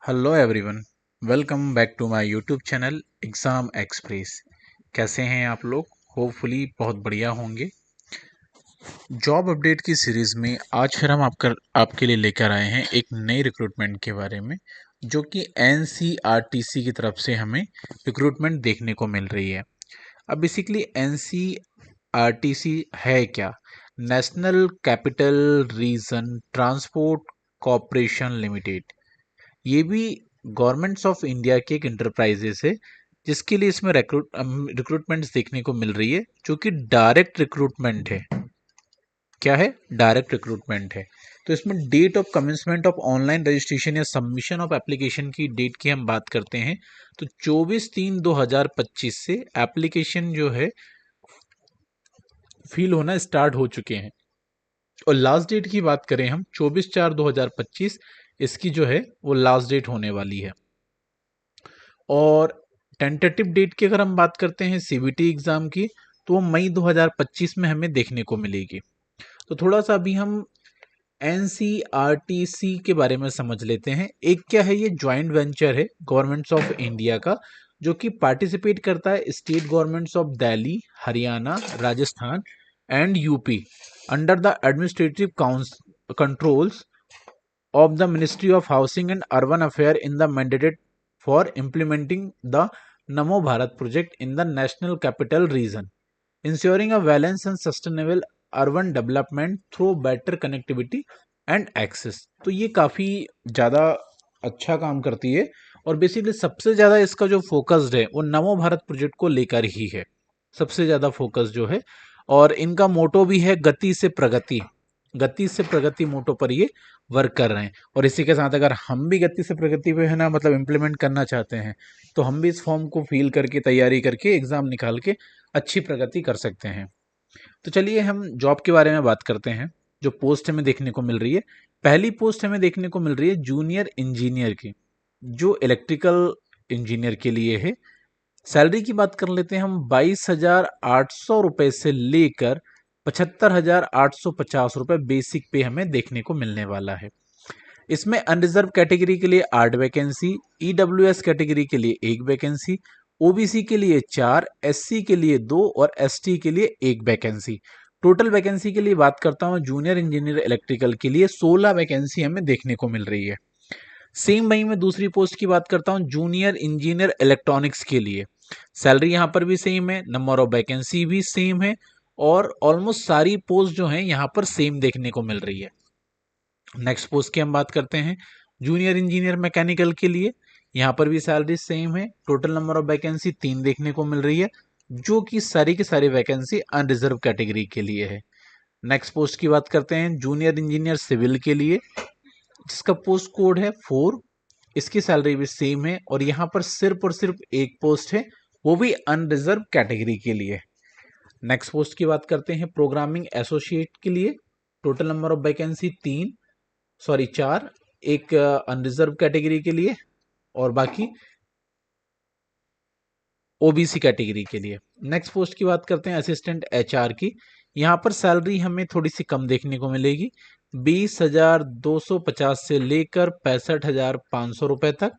Hello everyone. Welcome back to my YouTube channel exam express. कैसे हैं आप लोग? होपफुली बहुत बढ़िया होंगे। जॉब अपडेट की सीरीज़ में आज फिर हम आपके लिए लेकर आए हैं एक नई रिक्रूटमेंट के बारे में, जो कि एनसीईआरटी की तरफ से हमें रिक्रूटमेंट देखने को मिल रही है। अब बेसिकली एनसीईआरटी है क्या? National capital region transport corporation limited. ये भी गवर्नमेंट्स ऑफ इंडिया की एक इंटरप्राइजेस है, जिसके लिए इसमें रिक्रूटमेंट्स देखने को मिल रही है, जो कि डायरेक्ट रिक्रूटमेंट है। क्या है? डायरेक्ट रिक्रूटमेंट है। तो इसमें date of commencement of online registration या सबमिशन ऑफ एप्लीकेशन की डेट की हम बात करते हैं तो 24/3/2025 से एप्लीकेशन जो है फिल होना स्टार्ट हो चुके हैं। और लास्ट डेट की बात करें हम 24/4/2025, इसकी जो है वो लास्ट डेट होने वाली है। और टेंटेटिव डेट की अगर हम बात करते हैं सीबीटी एग्जाम की, तो वो मई 2025 में हमें देखने को मिलेगी। तो थोड़ा सा अभी हम एनसीईआरटी के बारे में समझ लेते हैं। एक क्या है, ये ज्वाइंट वेंचर है गवर्नमेंट्स ऑफ इंडिया का, जो कि पार्टिसिपेट करता है state governments of Delhi, Haryana, Rajasthan and UP under the administrative controls of the Ministry of Housing and Urban Affairs in the mandated for implementing the Namo Bharat project in the National Capital Region, ensuring a balanced and sustainable urban development through better connectivity and access। तो ये काफ़ी ज़्यादा अच्छा काम करती है और basically सबसे ज़्यादा इसका जो फोकस्ड है वो नमो भारत प्रोजेक्ट को लेकर ही है, सबसे ज़्यादा फोकस जो है। और इनका मोटो भी है गति से प्रगति, गति से प्रगति मोटो पर ये वर्क कर रहे हैं। और इसी के साथ अगर हम भी गति से प्रगति पे है ना, मतलब इम्प्लीमेंट करना चाहते हैं, तो हम भी इस फॉर्म को फिल करके तैयारी करके एग्ज़ाम निकाल के अच्छी प्रगति कर सकते हैं। तो चलिए हम जॉब के बारे में बात करते हैं। जो पोस्ट हमें देखने को मिल रही है, पहली पोस्ट हमें देखने को मिल रही है जूनियर इंजीनियर की, जो इलेक्ट्रिकल इंजीनियर के लिए है। सैलरी की बात कर लेते हैं हम, 22,800 रुपये से लेकर 75,850 रुपये बेसिक पे हमें देखने को मिलने वाला है। इसमें अनरिजर्व कैटेगरी के लिए 8 वैकेंसी, ईडब्ल्यूएस कैटेगरी के लिए 1 वैकेंसी, ओबीसी के लिए 4, एससी के लिए 2 और एसटी के लिए 1 वैकेंसी। टोटल वैकेंसी के लिए बात करता हूं, जूनियर इंजीनियर इलेक्ट्रिकल के लिए 16 वैकेंसी हमें देखने को मिल रही है। सेम वही मैं दूसरी पोस्ट की बात करता हूं, जूनियर इंजीनियर इलेक्ट्रॉनिक्स के लिए। सैलरी यहां पर भी सेम है, नंबर ऑफ वैकेंसी भी सेम है और ऑलमोस्ट सारी पोस्ट जो है यहां पर सेम देखने को मिल रही है। नेक्स्ट पोस्ट की हम बात करते हैं, जूनियर इंजीनियर मैकेनिकल के लिए। यहाँ पर भी सैलरी सेम है, टोटल नंबर ऑफ वैकेंसी 3 देखने को मिल रही है, जो कि सारी की सारी वैकेंसी अनरिजर्व कैटेगरी के लिए है। नेक्स्ट पोस्ट की बात करते हैं, जूनियर इंजीनियर सिविल के लिए, जिसका पोस्ट कोड है 4। इसकी सैलरी भी सेम है और यहाँ पर सिर्फ और सिर्फ एक पोस्ट है, वो भी अनरिजर्व कैटेगरी के लिए। नेक्स्ट पोस्ट की बात करते हैं, प्रोग्रामिंग एसोसिएट के लिए। टोटल नंबर ऑफ वैकेंसी 4, एक अनरिजर्व कैटेगरी के लिए और बाकी ओबीसी कैटेगरी के लिए। नेक्स्ट पोस्ट की बात करते हैं, असिस्टेंट एचआर की। यहाँ पर सैलरी हमें थोड़ी सी कम देखने को मिलेगी, 20,250 से लेकर 65,500 रुपए तक।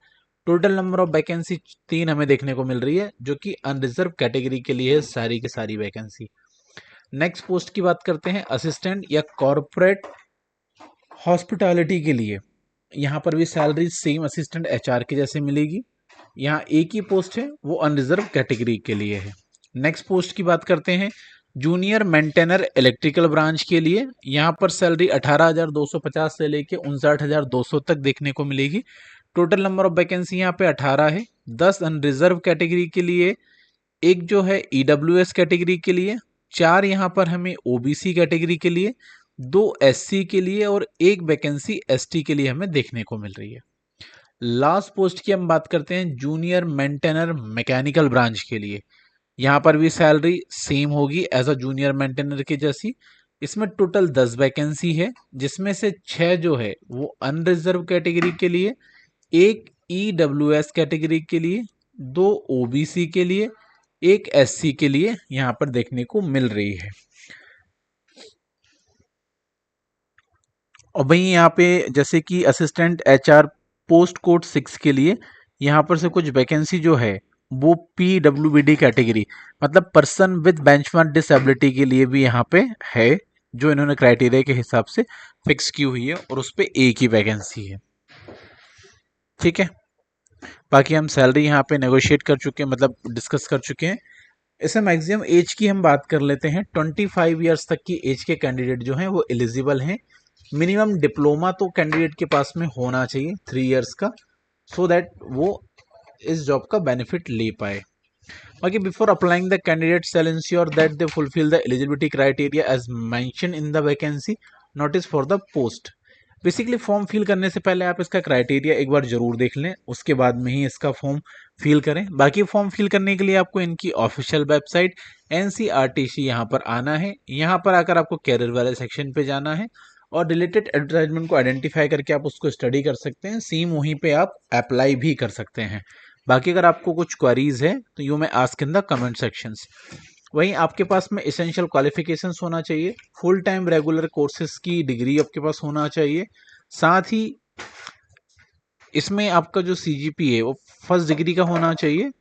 टोटल नंबर ऑफ वैकेंसी 3 हमें देखने को मिल रही है, जो कि अनरिजर्व कैटेगरी के लिए है सारी की सारी वैकेंसी। नेक्स्ट पोस्ट की बात करते हैं, असिस्टेंट या कॉरपोरेट हॉस्पिटैलिटी के लिए। यहाँ पर भी सैलरी सेम असिस्टेंट एचआर के जैसे मिलेगी। यहाँ एक ही पोस्ट है, वो अनरिजर्व कैटेगरी के लिए है। नेक्स्ट पोस्ट की बात करते हैं, जूनियर मेंटेनर इलेक्ट्रिकल ब्रांच के लिए। यहाँ पर सैलरी 18,250 से लेके 59,200 तक देखने को मिलेगी। टोटल नंबर ऑफ वैकेंसी यहाँ पे 18 है, 10 अनरिजर्व कैटेगरी के लिए, एक जो है ईडब्ल्यूएस कैटेगरी के लिए, 4 यहाँ पर हमें ओबीसी कैटेगरी के लिए, 2 एससी के लिए और 1 वैकेंसी एसटी के लिए हमें देखने को मिल रही है। लास्ट पोस्ट की हम बात करते हैं, जूनियर मेंटेनर मैकेनिकल ब्रांच के लिए। यहाँ पर भी सैलरी सेम होगी एज अ जूनियर मेंटेनर के जैसी। इसमें टोटल 10 वैकेंसी है, जिसमें से 6 जो है वो अनरिजर्व कैटेगरी के लिए, एक ईडब्ल्यूएस कैटेगरी के लिए, 2 ओबीसी के लिए, एक एससी के लिए यहाँ पर देखने को मिल रही है। और वहीं यहाँ पे जैसे कि असिस्टेंट एचआर पोस्ट कोड 6 के लिए यहाँ पर से कुछ वैकेंसी जो है वो PWBD कैटेगरी मतलब पर्सन विद बेंचमार्क डिसेबिलिटी के लिए भी यहाँ पे है, जो इन्होंने क्राइटेरिया के हिसाब से फिक्स की हुई है और उस पर एक ही वैकेंसी है। ठीक है, बाकी हम सैलरी यहाँ पे नेगोशिएट कर चुके हैं, मतलब डिस्कस कर चुके हैं। इसमें मैक्सिमम एज की हम बात कर लेते हैं। 25 ईयर्स तक की एज के कैंडिडेट जो हैं वो एलिजिबल हैं। मिनिमम डिप्लोमा तो कैंडिडेट के पास में होना चाहिए 3 ईयर्स का, सो दैट वो इस जॉब का बेनिफिट ले पाए। बाकी before applying the candidate shall ensure that they fulfil the eligibility criteria as mention in the vacancy notice for the post. Basically form fill करने से पहले आप इसका क्राइटेरिया एक बार जरूर देख लें, उसके बाद में ही इसका फॉर्म फिल करें। बाकी फॉर्म फिल करने के लिए आपको इनकी ऑफिशियल वेबसाइट NCRTC यहाँ पर आना है। यहाँ पर आकर आपको कैरियर वाले सेक्शन पे जाना है और रिलेटेड एडवर्टाइजमेंट को आइडेंटिफाई करके आप उसको स्टडी कर सकते हैं। सेम वहीं पे आप अप्लाई भी कर सकते हैं। बाकी अगर आपको कुछ क्वेरीज है तो you may ask in the comment sections. वहीं आपके पास में एसेंशियल क्वालिफिकेशंस होना चाहिए, फुल टाइम रेगुलर कोर्सेज की डिग्री आपके पास होना चाहिए, साथ ही इसमें आपका जो CGP है वो फर्स्ट डिग्री का होना चाहिए,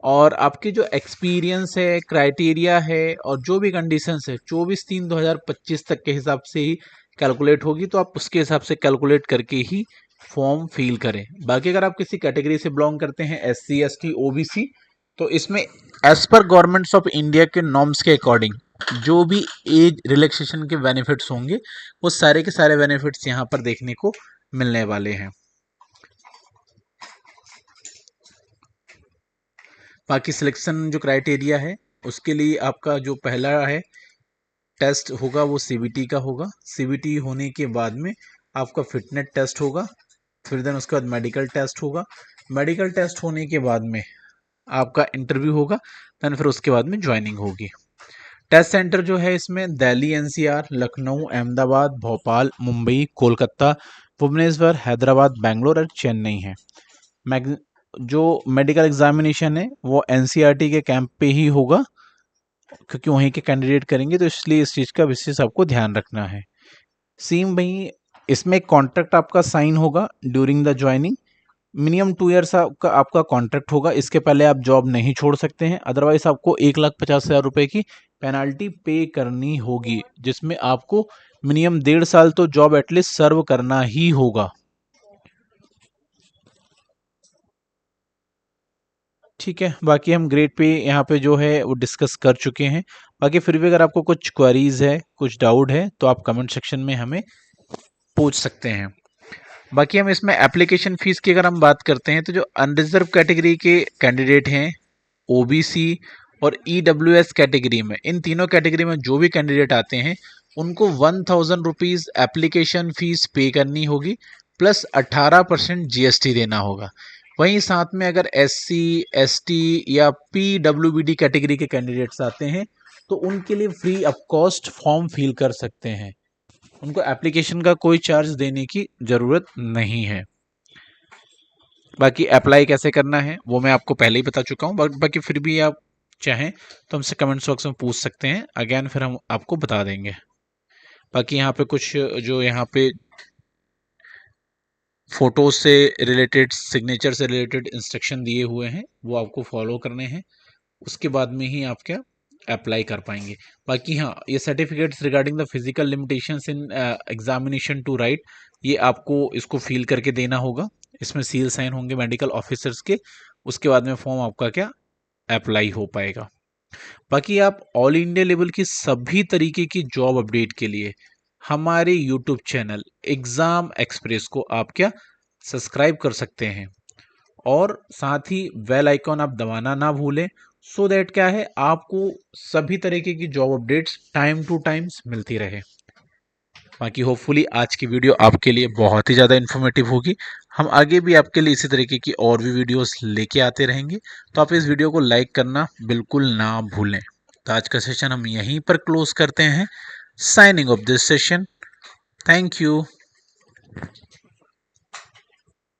और आपके जो एक्सपीरियंस है, क्राइटेरिया है और जो भी कंडीशंस है 24/3/2025 तक के हिसाब से ही कैलकुलेट होगी, तो आप उसके हिसाब से कैलकुलेट करके ही फॉर्म फिल करें। बाकी अगर आप किसी कैटेगरी से बिलोंग करते हैं SC ST OBC, तो इसमें एज पर गवर्नमेंट्स ऑफ इंडिया के नॉर्म्स के अकॉर्डिंग जो भी एज रिलैक्सेशन के बेनिफिट्स होंगे वो सारे के सारे बेनिफिट्स यहाँ पर देखने को मिलने वाले हैं। बाकी सिलेक्शन जो क्राइटेरिया है उसके लिए आपका जो पहला है टेस्ट होगा वो CBT का होगा। CBT होने के बाद में आपका फिटनेस टेस्ट होगा, फिर देन उसके बाद मेडिकल टेस्ट होगा। मेडिकल टेस्ट होने के बाद में आपका इंटरव्यू होगा, देन फिर उसके बाद में ज्वाइनिंग होगी। टेस्ट सेंटर जो है इसमें दिल्ली NCR, लखनऊ, अहमदाबाद, भोपाल, मुंबई, कोलकाता, भुवनेश्वर, हैदराबाद, बेंगलोर और चेन्नई है। जो मेडिकल एग्जामिनेशन है वो NCRT के कैंप पे ही होगा, क्योंकि वहीं के कैंडिडेट करेंगे, तो इसलिए इस चीज़ का विशेष आपको ध्यान रखना है। सेम वहीं इसमें कॉन्ट्रैक्ट आपका साइन होगा during the joining. Minimum 2 years आपका कॉन्ट्रैक्ट होगा, इसके पहले आप जॉब नहीं छोड़ सकते हैं, अदरवाइज आपको 1,50,000 रुपए की पेनाल्टी पे करनी होगी, जिसमें आपको मिनिमम 1.5 साल तो जॉब एटलीस्ट सर्व करना ही होगा। ठीक है, बाकी हम ग्रेड पे यहाँ पे जो है वो डिस्कस कर चुके हैं। बाकी फिर भी अगर आपको कुछ क्वेरीज है, कुछ डाउट है, तो आप कमेंट सेक्शन में हमें पूछ सकते हैं। बाकी हम इसमें एप्लीकेशन फीस की अगर हम बात करते हैं, तो जो अनरिजर्व कैटेगरी के कैंडिडेट हैं, OBC और EWS कैटेगरी में, इन तीनों कैटेगरी में जो भी कैंडिडेट आते हैं उनको 1,000 रुपीज़ एप्लीकेशन फीस पे करनी होगी, प्लस 18% GST देना होगा। वहीं साथ में अगर SC ST या PWBD कैटेगरी के कैंडिडेट्स आते हैं तो उनके लिए free of cost form fill कर सकते हैं, उनको एप्लीकेशन का कोई चार्ज देने की ज़रूरत नहीं है। बाकी अप्लाई कैसे करना है वो मैं आपको पहले ही बता चुका हूँ, बाकी फिर भी आप चाहें तो हमसे कमेंट बॉक्स में पूछ सकते हैं, अगेन फिर हम आपको बता देंगे। बाकी यहाँ पे कुछ जो यहाँ पे फोटो से रिलेटेड, सिग्नेचर से रिलेटेड इंस्ट्रक्शन दिए हुए हैं वो आपको फॉलो करने हैं, उसके बाद में ही आप क्या अप्लाई कर पाएंगे। बाकी हाँ, ये certificates regarding the physical limitations in examination to write, ये आपको इसको फिल करके देना होगा, इसमें सील साइन होंगे मेडिकल ऑफिसर्स के, उसके बाद में फॉर्म आपका क्या अप्लाई हो पाएगा। बाकी आप ऑल इंडिया लेवल की सभी तरीके की जॉब अपडेट के लिए हमारे यूट्यूब चैनल एग्जाम एक्सप्रेस को आप क्या सब्सक्राइब कर सकते हैं, और साथ ही बेल आइकॉन आप दबाना ना भूलें, सो दैट क्या है आपको सभी तरीके की job updates time two times मिलती रहे। बाकी होपफुली आज की वीडियो आपके लिए बहुत ही ज़्यादा इन्फॉर्मेटिव होगी। हम आगे भी आपके लिए इसी तरीके की और भी वीडियोस लेके आते रहेंगे, तो आप इस वीडियो को लाइक करना बिल्कुल ना भूलें। तो आज का सेशन हम यहीं पर क्लोज करते हैं। Signing off this session, thank you.